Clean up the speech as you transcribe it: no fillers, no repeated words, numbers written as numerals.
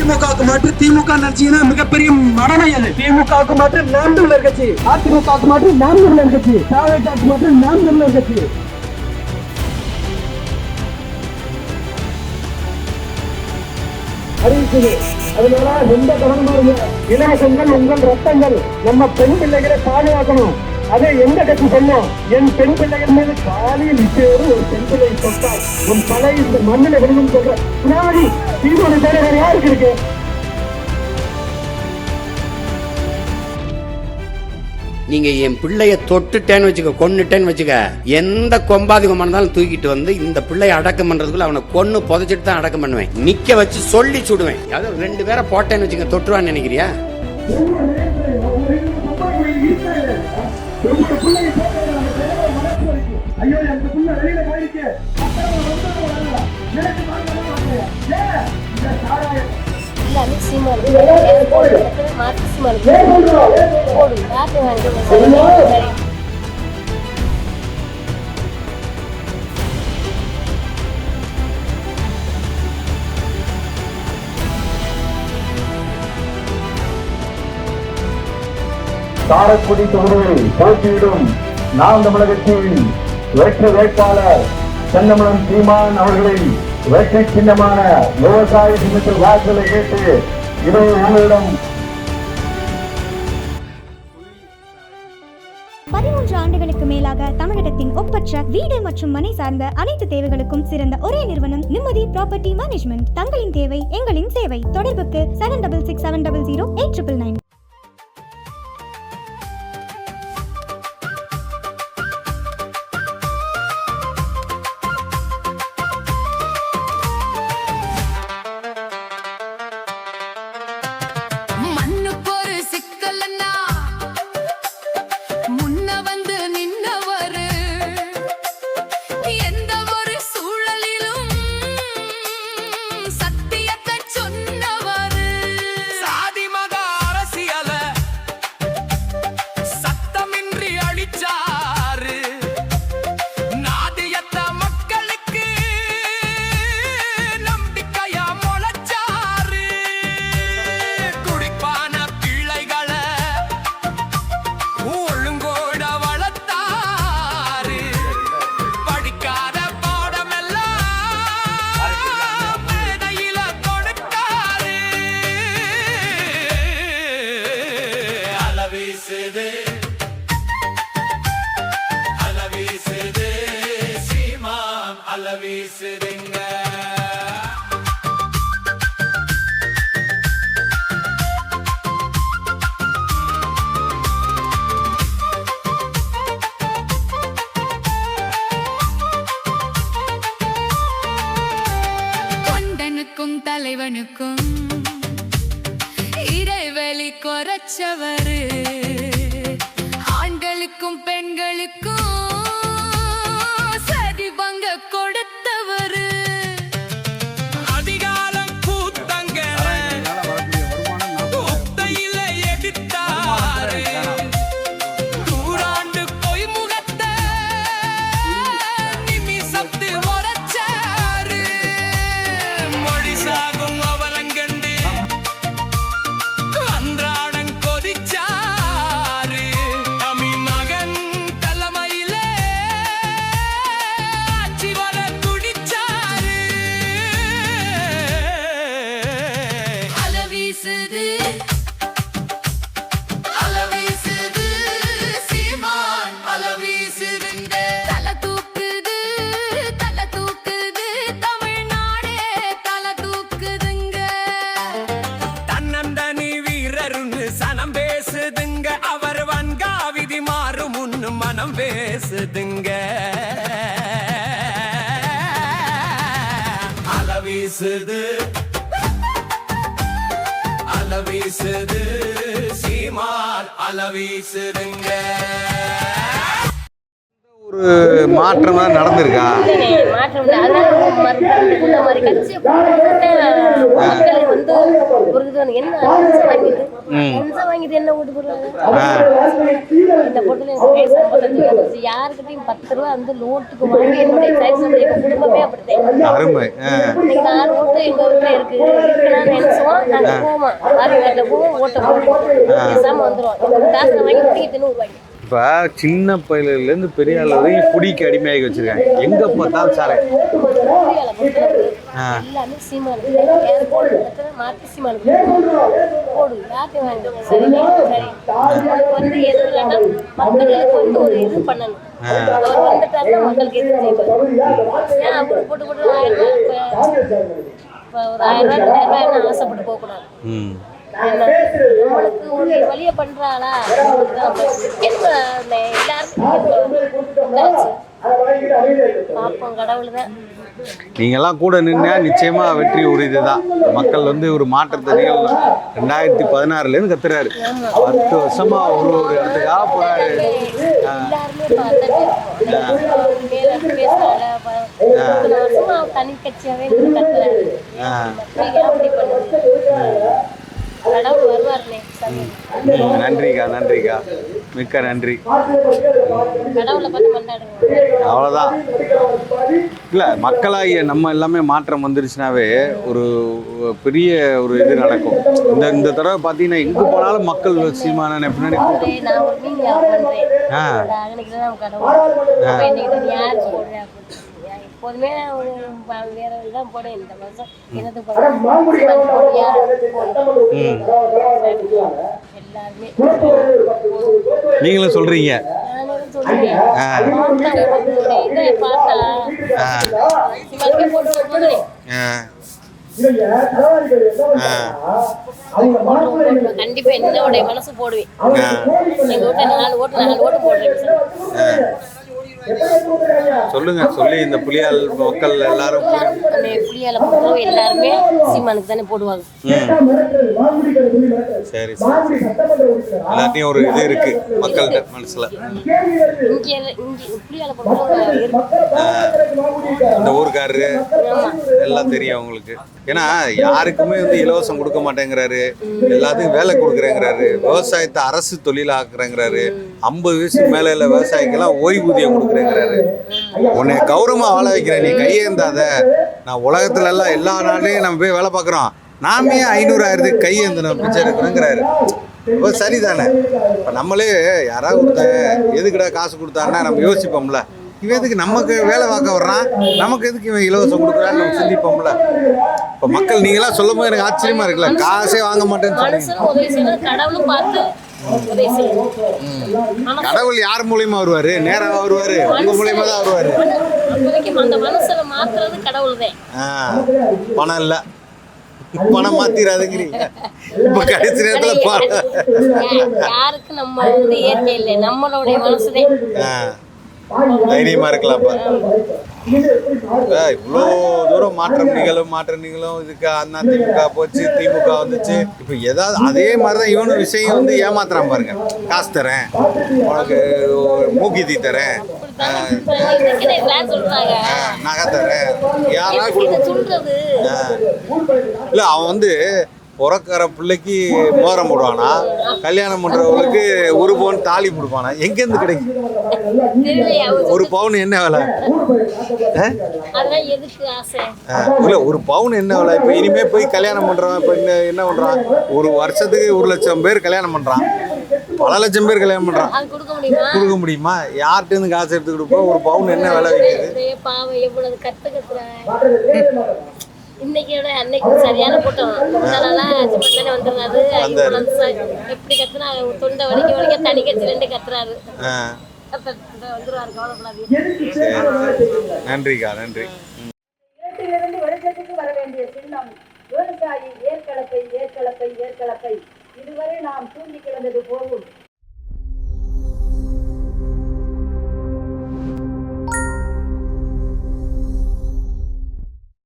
அதிமுகவுக்கு மாற்று திமுக நினைச்சீங்கன்னா மிகப்பெரிய மடமை அது. திமுகவுக்கு மாற்று நாம் தமிழர் கட்சி, அதிமுகவுக்கு மாற்று நாம் தமிழர் கட்சி, தாவேக்காவுக்கு மாற்று நாம் தமிழர் கட்சி. அறிவிச்சது. அதனால எந்த கவனமா இருங்க. இலவசங்கள் உங்கள் ரத்தங்கள். நம்ம பெண் பிள்ளைகளை பாதுகாக்கணும். அதை எந்த கட்சி சொன்னோம்? என் பெண் பிள்ளைகள் மீது காலையில் இப்போது ஒரு பெண் பிள்ளை தொட்டால் உன் தலை இந்த மண்ணில் விழுந்து சொல்ற பின்னாடி தீர்மானம் பேர வேற யாருக்கு இருக்கு? நீங்க என் பிள்ளைய தொட்டுட்டேன்னு வச்சுக்க, கொன்னுட்டேன்னு வச்சுக்க, எந்த கொம்பாதிகமா இருந்தாலும் தூக்கிட்டு வந்து இந்த பிள்ளைய அடக்கம் பண்றதுக்குள்ள அவனை கொன்னு புதைச்சிட்டு தான் அடக்கம் பண்ணுவேன். நிக்க வச்சு சொல்லி சுடுவேன். அதாவது 2 பேரை போட்டேன்னு வச்சுக்க, தொட்டுருவான்னு நினைக்கிறியா? காரைக்குடி தொகுதியில் போட்டியிடும் நாம் தமிழர் கட்சியின் வெற்றி வேட்பாளர் செந்தமிழன் சீமான் அவர்களின் வெற்றி சின்னமான விவசாய சின்னத்தில் வாக்குகளை கேட்டு இதை உங்களிடம் 13 ஆண்டுகளுக்கு மேலாக தமிழகத்தின் ஒப்பற்ற வீடு மற்றும் மனை சார்ந்த அனைத்து தேவைகளுக்கும் சிறந்த ஒரே நிறுவனம் நிம்மதி ப்ராப்பர்ட்டி மேனேஜ்மெண்ட். தங்களின் தேவை எங்களின் சேவை. தொடர்புக்கு 7667008999. தலைவனுக்கும் இறைவெளி குறைச்சவரு, ஆண்களுக்கும் பெண்களுக்கும் சதி பங்க கொடுத்தவரு, அதிகாரம் கூத்தங்க உத்தையில எடுத்தாரு, தூராண்டு பொய் முகத்தை நிமிசத்து உரைச்சாரு, மொழிசாகும் அவலங்கண்டு அன்றாடம் கொதிச்சாரு, தமிழ் மகன் தலைமையிலே ஆட்சி வர துடிச்சாரு. அல வீசுது அல வீசுது சீமான் அல வீசுதுங்க, தலை தூக்குது தமிழ்நாடே தலை தூக்குதுங்க, தன்னந்தனி வீரருன்னு சனம் பேசுதுங்க, அவர் வன்காவிதி மாறும் முன்னு மனம் பேசுதுங்க. அல வீசுது சீமான் அல வீசுதுங்க. ஒரு மாற்றம் தான் நடந்திருக்கா? இல்லைண்ணே, மாற்றம் இல்லை. அதனால இந்த மாதிரி கட்சி மக்கள் வந்து ஒரு இது என்ன லஞ்சம் வாங்கிட்டு என்ன ஓட்டு போடுறாங்க? இந்த போட்டுல எனக்கு வயசு 55 வந்துச்சு. யாருக்கிட்டையும் 10 ரூபா வந்து லோட்டுக்கு வாங்கி என்னுடைய எங்க குடும்பமே அப்படித்தான். அருமை. இன்னைக்கு 4 ஓட்டு எங்க வீட்டுல இருக்குன்னு நினைச்சோம். நாங்க போவோம், வாரி வீட்டுல போவோம், ஓட்டை போட்டு பேசாம வந்துடும். காசை வாங்கி தூக்கிட்டு 100 ரூபாய்க்கு. இப்போ சின்ன பயிலேருந்து பெரிய ஆள் வரைக்கும் குடிக்கு அடிமையாகி வச்சிருக்காங்க. எங்க பார்த்தாலும் சாரே. எல்லாமே சீமானு மாற்றி சீமானு போடு யார்ட்டையும் வாங்க. சரி சரி, அவங்களுக்கு வந்து எது இல்லைன்னா மக்களுக்கு வந்து ஒரு இது பண்ணணும். அவர் வந்துட்டாருன்னா மக்களுக்கு எது செய்வார். ஏன் அவருக்கு போட்டு போட்டு 1000 ரூபாய் இப்போ ஒரு 1000 ரூபாய் 2000 ரூபாய் ஆசைப்பட்டு போகக்கூடாது. நம்மளுக்கு ஒரு வழிய பண்றாளா பாப்போம், கடவுள் தான். நீங்கெல்லாம் கூட நின்னா நிச்சயமா வெற்றி உறுதி தான். மக்கள் வந்து ஒரு மாற்றத்தை 2016லேருந்து கத்துறாரு. 10 வருஷமா ஒரு இடத்துக்காக போறாரு. தனி கட்சியாவே கத்துறாரு. கடவுள் வருவார்னே. நன்றிக்கா, மிக்க நன்றி. கடவுளை பார்த்து கொண்டாடுங்க. அவ்வளோதான். இல்லை, மக்களாகிய நம்ம எல்லாமே மாற்றம் வந்துருச்சுனாவே ஒரு பெரிய ஒரு இது நடக்கும். இந்த தடவை பார்த்தீங்கன்னா எங்கே போனாலும் மக்கள் சீமான பின்னாடி நான் ஒரு மீன் வியாபாரம் பண்றேன். கடவுள் யார் போடுறேன் எப்போதுமே வேற இதுதான் போட. இந்த வருஷம் என்னது போடியா எல்லாருமே நீங்களும் சொல்றீங்க. இதை பார்த்தா போட்டு கண்டிப்பா என்னோட மனசு போடுவேன். எங்க வீட்டுல 4 ஓட்டு போடுறேன். சொல்லுங்க, சொல்லி இந்த புலியால் மக்கள் எல்லாரும் புலியால பொறுத்தவரை எல்லாருமே சீமானுக்கு தானே போடுவாங்க. சரி, எல்லாத்தையும் ஒரு இது இருக்கு மக்கள்கிட்ட மனசுல. புலியால பொறுத்தவரை இந்த ஊருக்காரரு எல்லாம் தெரியும் அவங்களுக்கு. ஏன்னா யாருக்குமே வந்து இலவசம் கொடுக்க மாட்டேங்கிறாரு, எல்லாத்துக்கும் வேலை கொடுக்குறேங்கிறாரு, விவசாயத்தை அரசு தொழிலாக்குறேங்கிறாரு, 50 வயசுக்கு மேல இல்ல விவசாயிக்கெல்லாம் ஓய்வூதியம் கொடுக்குறேங்கிறாரு. உன்னை கௌரவமா வாழ வைக்கிறேன், நீ கையேந்தாத. நான் உலகத்துல எல்லாம் எல்லா நாட்டையும் நம்ம போய் வேலை பார்க்குறோம், நாமே 500,000 கையேந்தணும் பிச்சை எடுக்கணுங்கிறாரு. இப்போ சரிதானே? இப்போ நம்மளே யாராவது கொடுத்தேன் எதுக்குடா காசு கொடுத்தான்னா நம்ம யோசிப்போம்ல, இவன் எதுக்கு நமக்கு வேலை பார்க்க வர்றான், நமக்கு எதுக்கு இவன் இலவசம் கொடுக்குறான்னு நம்ம சிந்திப்போம்ல. இப்போ மக்கள் நீங்களாம் சொல்லும் போது எனக்கு ஆச்சரியமா இருக்குல்ல, காசே வாங்க மாட்டேன்னு கடவுள் யார் மூலியமா வருவாரு? நேரா வருவாரு, உங்க மூலியமா தான் வருவாரு. பணம் இல்ல, பணம் மாத்திராதுங்கிறீங்க. இப்ப கடைசி நேரத்துல யாருக்கு நம்ம வந்து இயற்கை இல்லை, நம்மளுடைய மனசுதான் தைரியமா இருக்கலாம்ப்பா. இவ்வளோ தூரம் மாற்றம் நிகழும். இதுக்கு அண்ணா திமுக போச்சு, திமுக வந்துச்சு. இப்போ ஏதாவது அதே மாதிரிதான் இவனு விஷயம் வந்து ஏமாத்துறான் பாருங்க. காசு தரேன், உனக்கு மூக்கித்தி தரேன், நகை தரேன், யாரா கொடுக்க. இல்ல, அவன் வந்து பிறக்கிற பிள்ளைக்கு மோதிரம் போடுவானா, கல்யாணம் பண்றவங்களுக்கு 1 பவுன் தாலி கொடுப்பானா? எங்கேருந்து கிடைக்கும்? 1 பவுன் என்ன விலை? இல்ல, 1 பவுன் என்ன விலை? இப்ப இனிமே போய் கல்யாணம் பண்றவன் இப்ப என்ன பண்றான்? ஒரு வருஷத்துக்கு 1 லட்சம் பேர் கல்யாணம் பண்றான், பல லட்சம் பேர் கல்யாணம் பண்றான். கொடுக்க முடியுமா? யார்கிட்ட இருந்து காசு எடுத்து கொடுப்போம்? 1 பவுன் என்ன விலை வைக்குது? இன்னைக்கோட அன்னைக்கு சரியான கூட்டம். வந்துடுறாரு, எப்படி கத்துனா தொண்டை வலிக்க தனி கட்சி 2 கத்துறாரு. வந்துருவாரு, கவலைப்படாதீங்க. நன்றிக்கா, நன்றி. இருட்டிலிருந்து வெளிச்சத்துக்கு வர வேண்டிய சின்னம் விவசாயி. ஏற்கலப்பை ஏற்கலப்பை ஏற்கலப்பை. இதுவரை நாம் தூங்கி கிடந்தது போகும்.